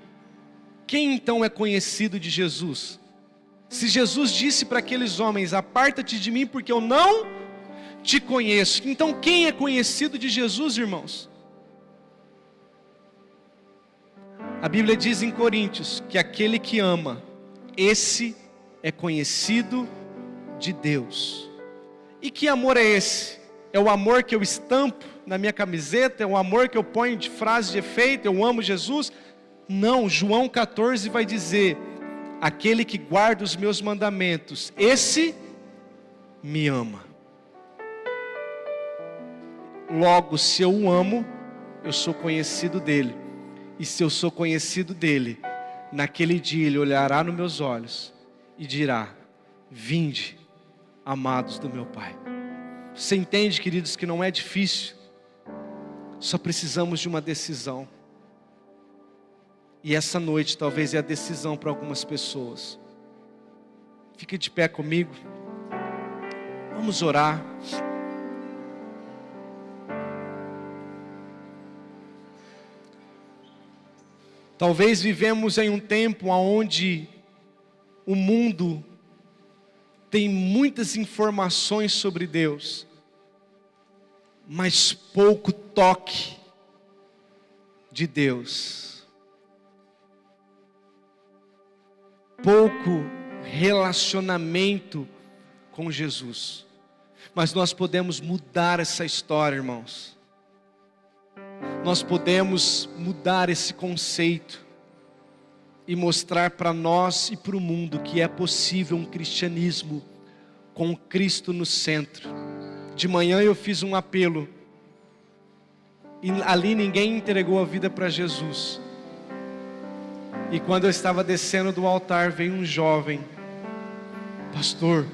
quem então é conhecido de Jesus? Se Jesus disse para aqueles homens: aparta-te de mim porque eu não te conheço. Então quem é conhecido de Jesus, irmãos? A Bíblia diz em Coríntios que aquele que ama, esse é conhecido de Deus. E que amor é esse? É o amor que eu estampo na minha camiseta? É o amor que eu ponho de frase de efeito? Eu amo Jesus? Não, João 14 vai dizer: aquele que guarda os meus mandamentos, esse me ama. Logo, se eu o amo, eu sou conhecido dele. E se eu sou conhecido dele, naquele dia ele olhará nos meus olhos e dirá: vinde, amados do meu Pai. Você entende, queridos, que não é difícil? Só precisamos de uma decisão. E essa noite talvez é a decisão para algumas pessoas. Fique de pé comigo. Vamos orar. Talvez vivemos em um tempo onde o mundo tem muitas informações sobre Deus, mas pouco toque de Deus. Pouco relacionamento com Jesus. Mas nós podemos mudar essa história, irmãos. Nós podemos mudar esse conceito e mostrar para nós e para o mundo que é possível um cristianismo com Cristo no centro. De manhã eu fiz um apelo e ali ninguém entregou a vida para Jesus. E quando eu estava descendo do altar, veio um jovem: pastor,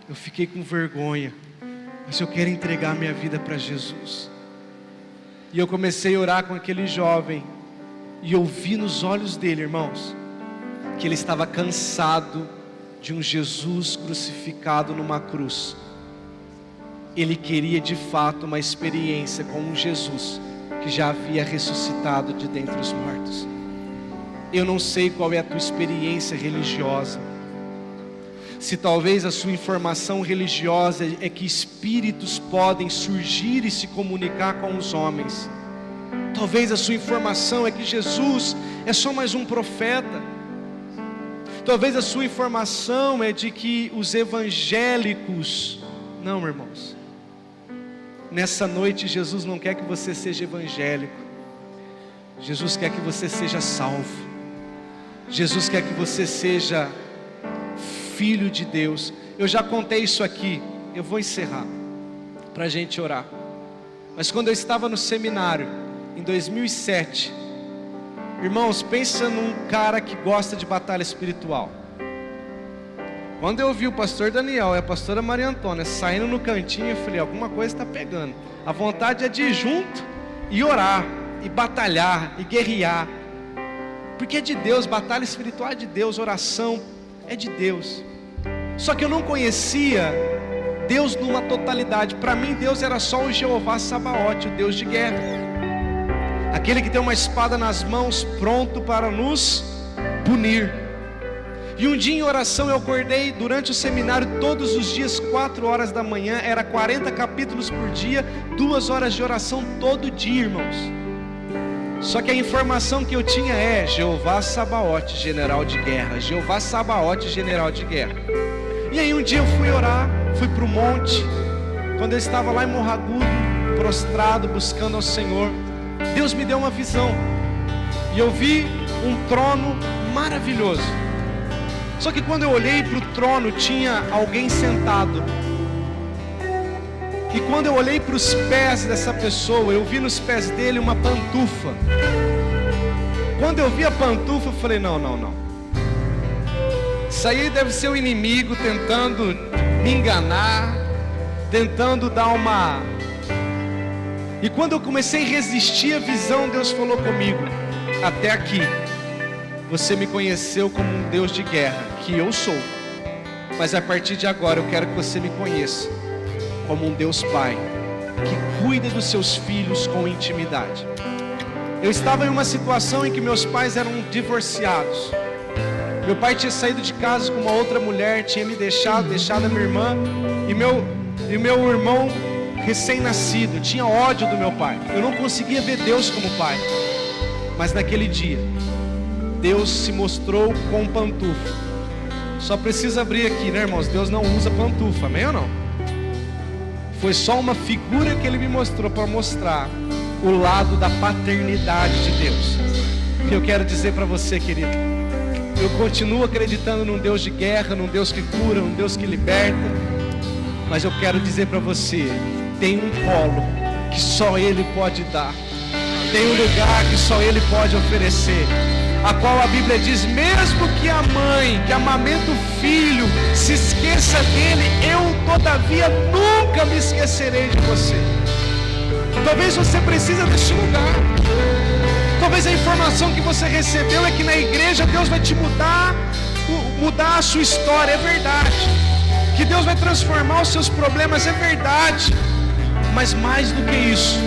eu fiquei com vergonha, mas eu quero entregar minha vida para Jesus. E eu comecei a orar com aquele jovem, e eu vi nos olhos dele, irmãos, que ele estava cansado de um Jesus crucificado numa cruz. Ele queria de fato uma experiência com um Jesus que já havia ressuscitado de dentre os mortos. Eu não sei qual é a tua experiência religiosa. Se talvez a sua informação religiosa é que espíritos podem surgir e se comunicar com os homens. Talvez a sua informação é que Jesus é só mais um profeta. Talvez a sua informação é de que os evangélicos... Não, irmãos. Nessa noite Jesus não quer que você seja evangélico. Jesus quer que você seja salvo. Jesus quer que você seja filho de Deus. Eu já contei isso aqui, eu vou encerrar para a gente orar. Mas quando eu estava no seminário em 2007, irmãos, pensa num cara que gosta de batalha espiritual. Quando eu vi o pastor Daniel e a pastora Maria Antônia saindo no cantinho, eu falei, alguma coisa está pegando. A vontade é de ir junto e orar, e batalhar, e guerrear. Porque é de Deus, batalha espiritual é de Deus, oração é de Deus. Só que eu não conhecia Deus numa totalidade. Para mim Deus era só o Jeová Sabaote, o Deus de guerra, aquele que tem uma espada nas mãos, pronto para nos punir. E um dia em oração eu acordei durante o seminário todos os dias, 4 horas da manhã, era 40 capítulos por dia, 2 horas de oração todo dia, irmãos. Só que a informação que eu tinha é Jeová Sabaote, general de guerra. Jeová Sabaote, general de guerra. E aí um dia eu fui orar, fui para o monte. Quando eu estava lá em Morro Agudo, prostrado, buscando ao Senhor, Deus me deu uma visão. E eu vi um trono maravilhoso. Só que quando eu olhei para o trono, tinha alguém sentado. E quando eu olhei para os pés dessa pessoa, eu vi nos pés dele uma pantufa. Quando eu vi a pantufa, eu falei, não. Isso aí deve ser o inimigo tentando me enganar, tentando dar uma... E quando eu comecei a resistir à visão, Deus falou comigo, até aqui, você me conheceu como um Deus de guerra, que eu sou. Mas a partir de agora eu quero que você me conheça como um Deus Pai, que cuida dos seus filhos com intimidade. Eu estava em uma situação em que meus pais eram divorciados. Meu pai tinha saído de casa com uma outra mulher, tinha me deixado a minha irmã e meu irmão recém-nascido. Tinha ódio do meu pai. Eu não conseguia ver Deus como pai. Mas naquele dia, Deus se mostrou com pantufa. Só precisa abrir aqui, né, irmãos? Deus não usa pantufa, amém ou não? Foi só uma figura que Ele me mostrou para mostrar o lado da paternidade de Deus. E eu quero dizer para você, querido, eu continuo acreditando num Deus de guerra, num Deus que cura, num Deus que liberta. Mas eu quero dizer para você, tem um colo que só Ele pode dar. Tem um lugar que só Ele pode oferecer, a qual a Bíblia diz, mesmo que a mãe que amamenta o filho se esqueça dele, eu todavia nunca me esquecerei de você. Talvez você precise desse lugar. Talvez a informação que você recebeu é que na igreja Deus vai te mudar a sua história, é verdade. Que Deus vai transformar os seus problemas, é verdade. Mas mais do que isso,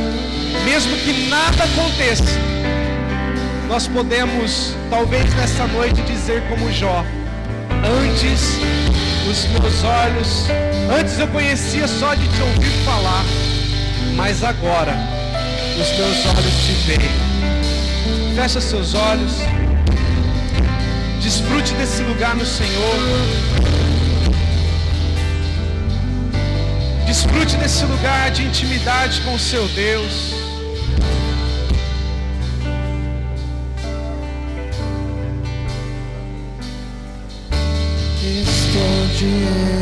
mesmo que nada aconteça, nós podemos, talvez nessa noite, dizer como Jó, antes os meus olhos, antes eu conhecia só de te ouvir falar, mas agora os meus olhos te veem. Fecha seus olhos, desfrute desse lugar no Senhor, desfrute desse lugar de intimidade com o seu Deus. Estou te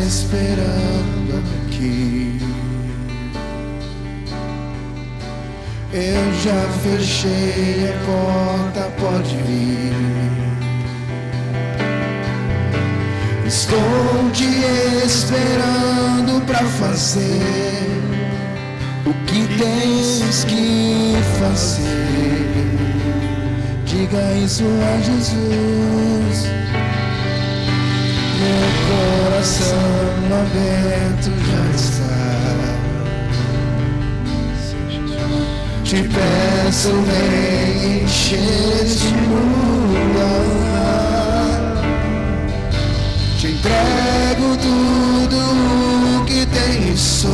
esperando aqui. Eu já fechei a porta, pode vir. Estou te esperando pra fazer o que tens que fazer. Diga isso a Jesus. Meu coração aberto já está. Te peço, vem encher este lugar. Te entrego tudo o que tenho e sou,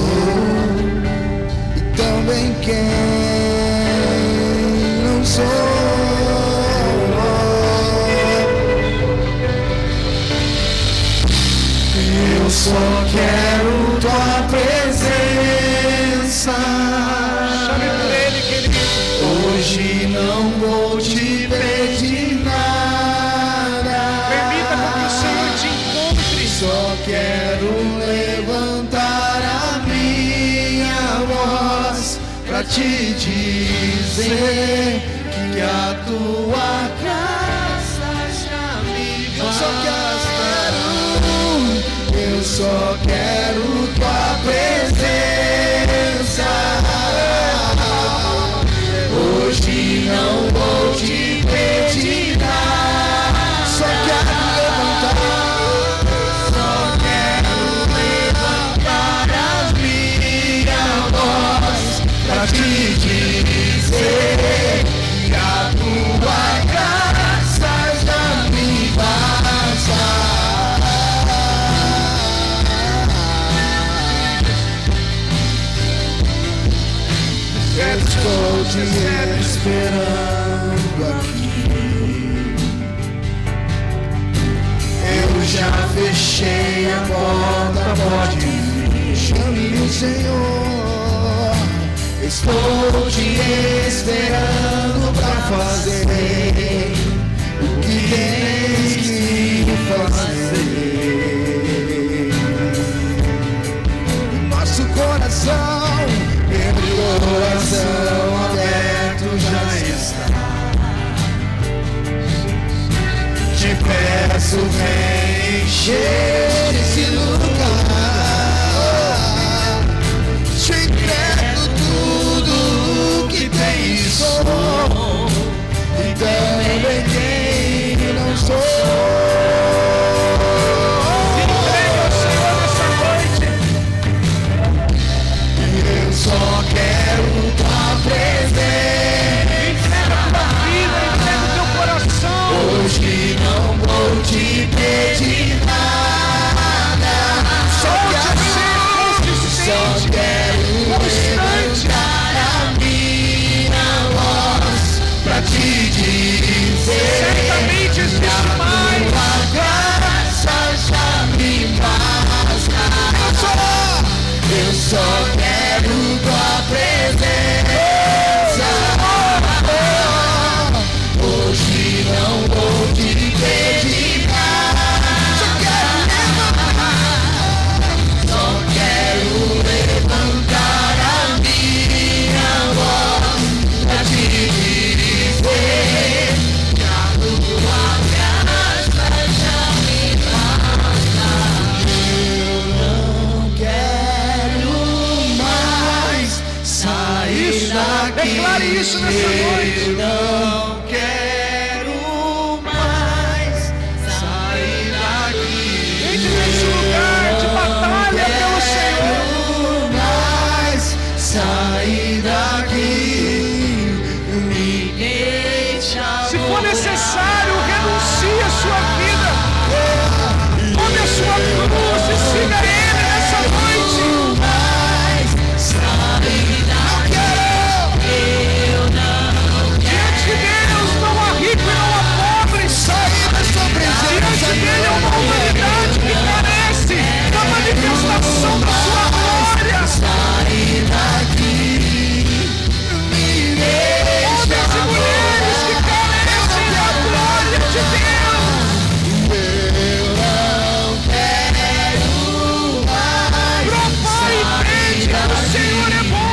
e também quem não sou. Eu só quero tua presença. Chame por Ele, querido. Hoje não vou te pedir nada. Permita que o Senhor te encontre. Só quero levantar a minha voz pra te dizer que a tua graça já me basta. Eu só quero só quero tua presença. Hoje não vou te pedir nada, só quero levantar as minhas voz pra te dizer que a tua graça já me basta. Eu estou te esperando aqui. Eu já fechei a porta, pode vir. Chame o Senhor. Estou te esperando pra fazer o que tens que fazer. Nosso coração, meu coração aberto já está. Te peço, vem encher esse lugar. Te entrego tudo que tem e sou, e também quem não sou. Entregue ao Senhor nessa noite. Eu só quero tua presença. Entrega a tua vida, entrega o teu coração. Hoje não vou te pedir nada, só quero levantar a minha voz pra te dizer Certamente existe mais. a graça já me basta. Eu só quero tua presença. Hoje não vou te pedir nada, só quero levantar a minha voz pra te dizer que a tua graça já me basta. Eu não quero mais sair daqui. Declare isso nessa noite. Eu não quero mais sair daqui. Entre nesse lugar de batalha pelo Senhor. Mais sair daqui, me deixa. Se for necessário, renuncie a sua vida. Tome a sua cruz e siga Ele nessa noite. Mais sair daqui. Eu não Diante de Deus não há rico e não há pobre. sair da sua presença. Diante dele é uma humanidade que carece da manifestação da sua glória. Sair daqui, me Homens deixa. e mulheres que carecem da glória de Deus. Eu não quero mais. Provai e pede que o Senhor é bom.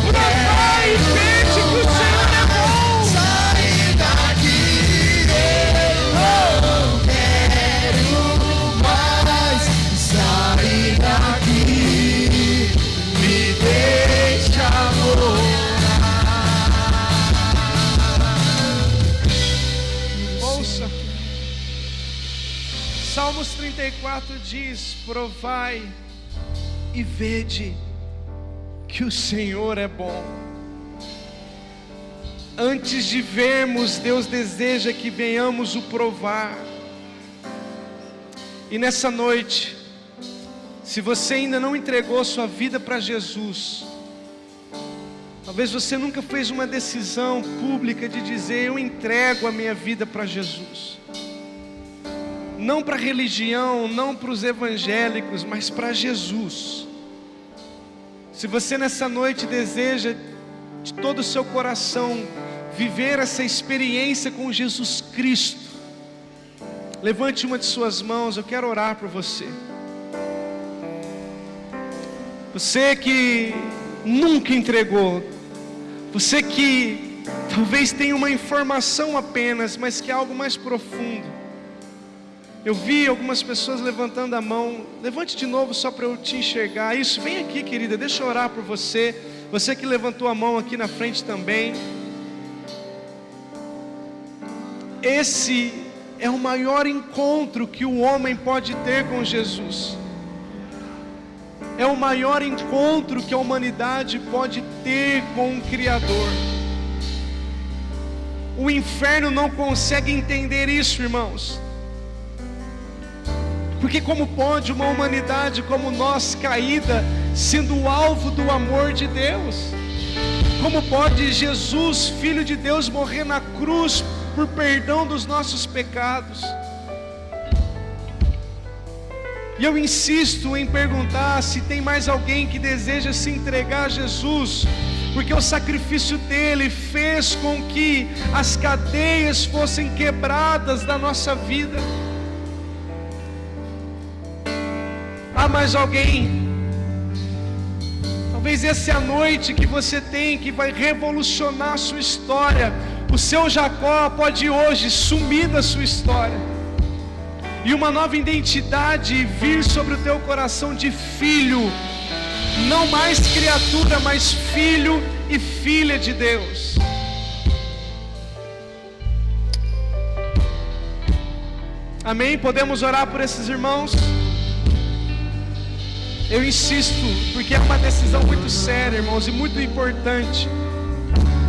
Provai e pede que o Senhor é bom. Sair daqui, eu não quero mais. Sair daqui, me deixa Ouça. Salmos 34 diz: provai e vede que o Senhor é bom. Antes de vermos, Deus deseja que venhamos o provar. E nessa noite, se você ainda não entregou sua vida para Jesus, talvez você nunca fez uma decisão pública de dizer: eu entrego a minha vida para Jesus. Não para a religião, não para os evangélicos, mas para Jesus. Se você nessa noite deseja de todo o seu coração viver essa experiência com Jesus Cristo, levante uma de suas mãos, eu quero orar por você. Você que nunca entregou, você que talvez tenha uma informação apenas, mas que é algo mais profundo. Eu vi algumas pessoas levantando a mão. Levante de novo só para eu te enxergar. Isso, vem aqui, querida, deixa eu orar por você. Você que levantou a mão aqui na frente também. Esse é o maior encontro que o homem pode ter com Jesus. É o maior encontro que a humanidade pode ter com o Criador. O inferno não consegue entender isso, irmãos. Porque como pode uma humanidade como nós, caída, sendo o alvo do amor de Deus? Como pode Jesus, Filho de Deus, morrer na cruz por perdão dos nossos pecados? E eu insisto em perguntar se tem mais alguém que deseja se entregar a Jesus, porque o sacrifício dele fez com que as cadeias fossem quebradas da nossa vida. Há mais alguém? Talvez essa é a noite que você tem, que vai revolucionar a sua história. O seu Jacó pode hoje sumir da sua história, e uma nova identidade vir sobre o teu coração de filho, não mais criatura, mas filho e filha de Deus. Amém? Podemos orar por esses irmãos? Eu insisto, porque é uma decisão muito séria, irmãos, e muito importante.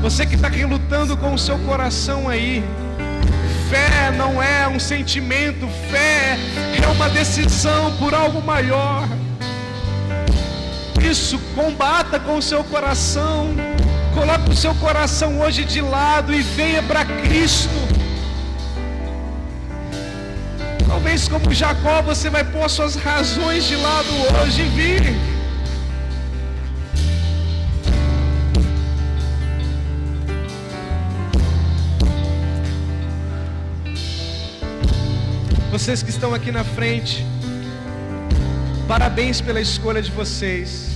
Você que está relutando com o seu coração aí, fé não é um sentimento, fé é uma decisão por algo maior. Por isso, combata com o seu coração, coloque o seu coração hoje de lado e venha para Cristo. Talvez como Jacó você vai pôr suas razões de lado hoje e vir. Vocês que estão aqui na frente, parabéns pela escolha de vocês.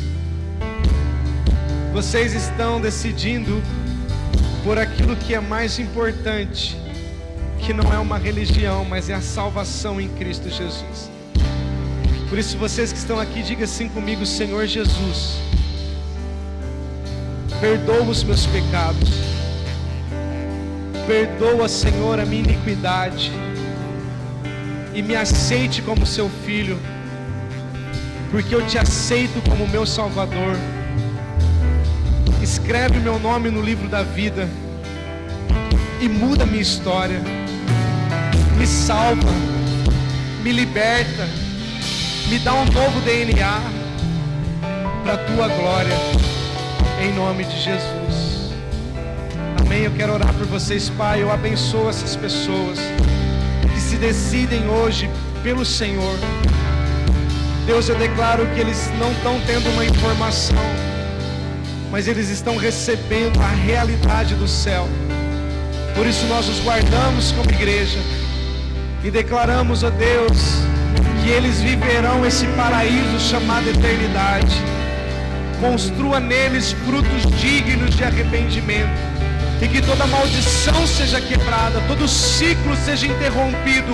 Vocês estão decidindo por aquilo que é mais importante, que não é uma religião, mas é a salvação em Cristo Jesus. Por isso, vocês que estão aqui, diga assim comigo: Senhor Jesus, perdoa os meus pecados, perdoa, Senhor, a minha iniquidade, e me aceite como seu filho, porque eu te aceito como meu Salvador. Escreve o meu nome no livro da vida e muda minha história. Me salva, me liberta, me dá um novo DNA para a tua glória, em nome de Jesus. Amém. Eu quero orar por vocês, Pai. Eu abençoo essas pessoas que se decidem hoje pelo Senhor. Deus, eu declaro que eles não estão tendo uma informação, mas eles estão recebendo a realidade do céu. Por isso nós os guardamos como igreja e declaramos, ó Deus, que eles viverão esse paraíso chamado eternidade. Construa neles frutos dignos de arrependimento, e que toda maldição seja quebrada, todo ciclo seja interrompido,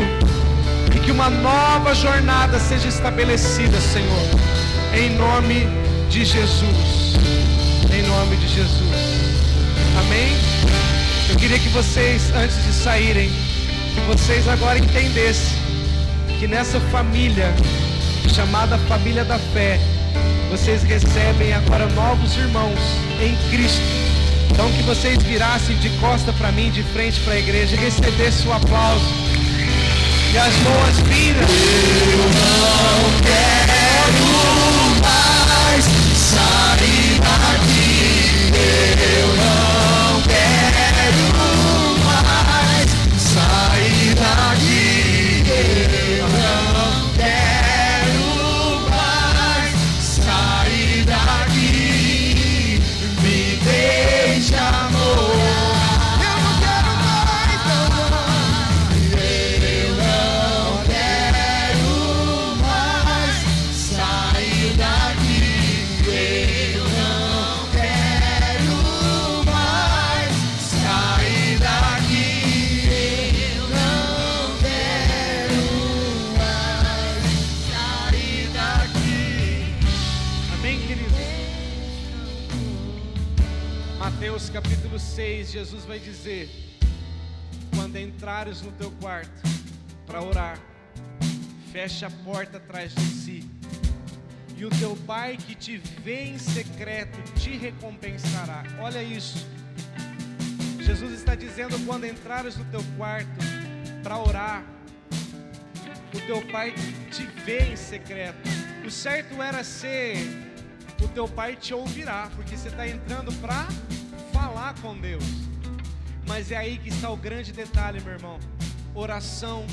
e que uma nova jornada seja estabelecida, Senhor, em nome de Jesus. Em nome de Jesus. Amém? Eu queria que vocês, antes de saírem, que vocês agora entendessem que nessa família, chamada família da fé, vocês recebem agora novos irmãos em Cristo. Então que vocês virassem de costa para mim, de frente para a igreja, e recebessem o aplauso e as boas-vindas. Eu não quero mais sair daqui. Eu não quero mais sair daqui. Eu não quero mais sair daqui. Me deixa, amor. Eu não quero mais, não. Eu não quero mais sair daqui. Eu não Mateus capítulo 6, Jesus vai dizer: quando entrares no teu quarto para orar, feche a porta atrás de si, e o teu pai que te vê em secreto te recompensará. Olha isso, Jesus está dizendo: quando entrares no teu quarto para orar, o teu pai te vê em secreto. O certo era ser: o teu pai te ouvirá, porque você está entrando para falar com Deus. Mas é aí que está o grande detalhe, meu irmão. Oração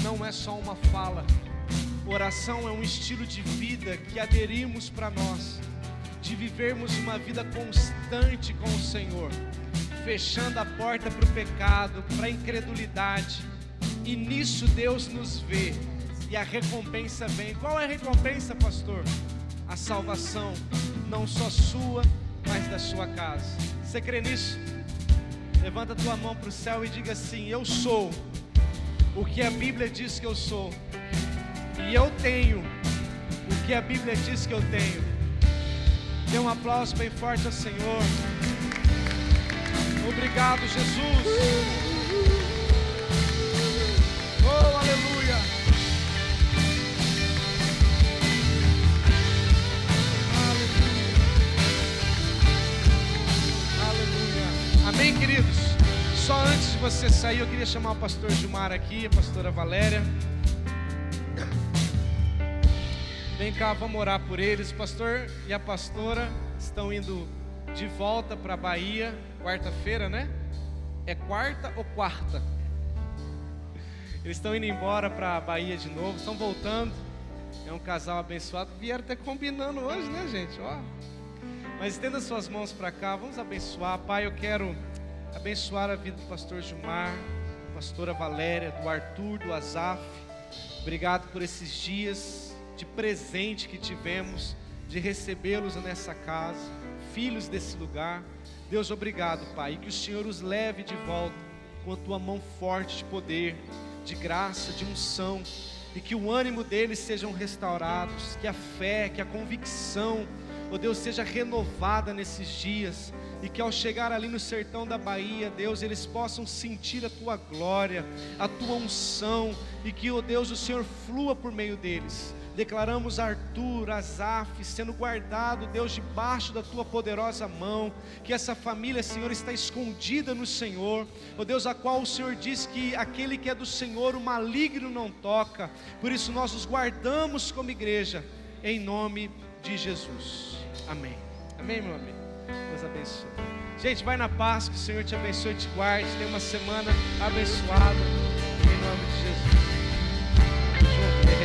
não é só uma fala. Oração é um estilo de vida que aderimos para nós, de vivermos uma vida constante com o Senhor, fechando a porta para o pecado, para a incredulidade. E nisso Deus nos vê, e a recompensa vem. Qual é a recompensa, pastor? A salvação, não só sua, mas da sua casa. Você crê nisso? Levanta a tua mão para o céu e diga assim: eu sou o que a Bíblia diz que eu sou, e eu tenho o que a Bíblia diz que eu tenho. Dê um aplauso bem forte ao Senhor. Obrigado, Jesus. Oh, aleluia. Amém, queridos? Só antes de você sair, eu queria chamar o pastor Gilmar aqui, a pastora Valéria. Vem cá, vamos orar por eles. O pastor e a pastora estão indo de volta para a Bahia, quarta-feira, né? É quarta ou quarta? Eles estão indo embora para a Bahia de novo, estão voltando. É um casal abençoado. Vieram até combinando hoje, né, gente? Ó. Mas estenda suas mãos para cá, vamos abençoar. Pai, eu quero abençoar a vida do pastor Gilmar, da pastora Valéria, do Arthur, do Azaf. Obrigado por esses dias de presente que tivemos, de recebê-los nessa casa, filhos desse lugar. Deus, obrigado, Pai, e que o Senhor os leve de volta com a tua mão forte de poder, de graça, de unção, e que o ânimo deles sejam restaurados, que a fé, que a convicção, ó Deus, seja renovada nesses dias, e que ao chegar ali no sertão da Bahia, Deus, eles possam sentir a tua glória, a tua unção, e que, ó Deus, o Senhor flua por meio deles. Declaramos Arthur, Azaf, sendo guardado, Deus, debaixo da tua poderosa mão, que essa família, Senhor, está escondida no Senhor, ó Deus, a qual o Senhor diz que aquele que é do Senhor, o maligno não toca. Por isso nós os guardamos como igreja, em nome de Jesus. Amém. Amém, meu amigo. Deus abençoe. Gente, vai na paz, que o Senhor te abençoe e te guarde. Tenha uma semana abençoada, em nome de Jesus.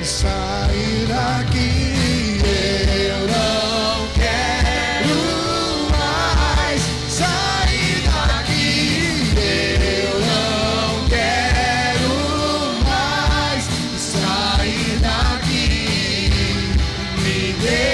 Sair daqui, eu não quero mais. Sair daqui, eu não quero mais. Sair daqui, me deixa.